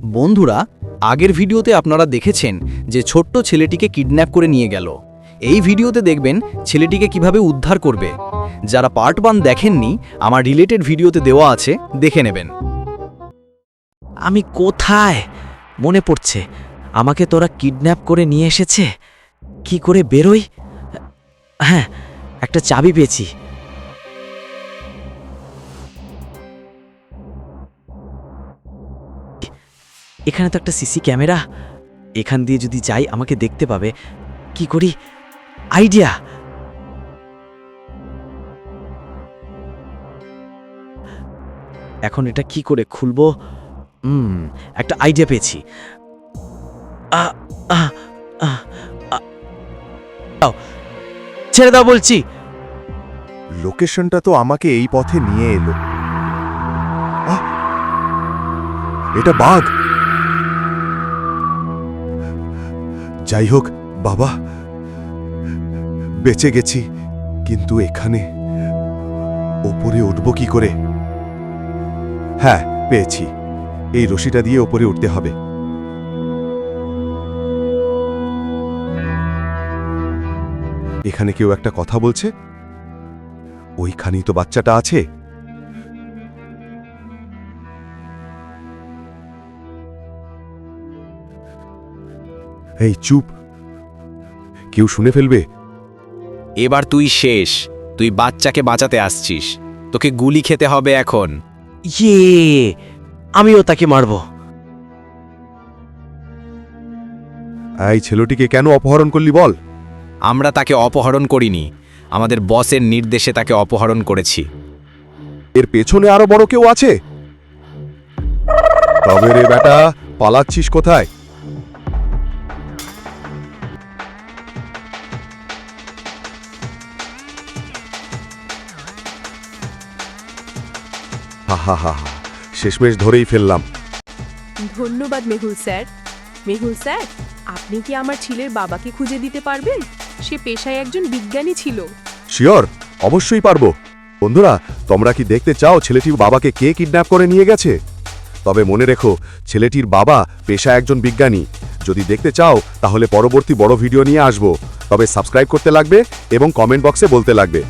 বন্ধুরা, আগের ভিডিওতে আপনারা দেখেছেন যে ছোট্ট ছেলেটিকে কিডন্যাপ করে নিয়ে গেল। এই ভিডিওতে দেখবেন ছেলেটিকে কিভাবে উদ্ধার করবে। যারা পার্ট 1 দেখেননি, আমার রিলেটেড ভিডিওতে দেওয়া আছে, দেখে নেবেন। আমি কোথায়? মনে পড়ছে, আমাকে তোরা কিডন্যাপ করে নিয়ে এসেছে। কি করে বেরোই? হ্যাঁ, একটা চাবি পেয়েছি। এখানে তো একটা সিসি ক্যামেরা, এখান দিয়ে যদি যাই আমাকে দেখতে পাবে। কি করি? আইডিয়া! এখন এটা কি করে খুলবো? একটা আইডিয়া পেয়েছি। ছেড়ে দাও বলছি। লোকেশনটা তো আমাকে এই পথে নিয়ে এলো। এটা বাঘ। যাই হোক বাবা, বেঁচে গেছি, কিন্তু এখানে ওপরে উঠব কি করে? হ্যাঁ, পেয়েছি। এই রশিটা দিয়ে ওপরে উঠতে হবে। এখানে কেউ একটা কথা বলছে। ওইখানেই তো বাচ্চাটা আছে। এই চুপ, কেউ শুনে ফেলবে। এবার তুই শেষ। তুই বাচ্চাকে বাঁচাতে আসছিস, তোকে গুলি খেতে হবে এখন। আমিও তাকে মারবো। এই ছেলেটিকে কেন অপহরণ করলি বল? আমরা তাকে অপহরণ করিনি, আমাদের বসের নির্দেশে তাকে অপহরণ করেছি। এর পেছনে আরো বড় কেউ আছে। তবে রে বেটা, পালাচ্ছিস কোথায়? হা, শেষমেশ ধরেই ফেললাম। ধন্যবাদ মেহুল স্যার। মেহুল স্যার, আপনি কি আমার ছেলের বাবাকে খুঁজে দিতে পারবেন? সে পেশায় একজন বিজ্ঞানী ছিল। শিওর, অবশ্যই পারবো। বন্ধুরা, তোমরা কি দেখতে চাও ছেলেটির বাবাকে কে কিডন্যাপ করে নিয়ে গেছে? তবে মনে রেখো, ছেলেটির বাবা পেশায় একজন বিজ্ঞানী। যদি দেখতে চাও তাহলে পরবর্তী বড় ভিডিও নিয়ে আসবো। তবে সাবস্ক্রাইব করতে লাগবে এবং কমেন্ট বক্সে বলতে লাগবে।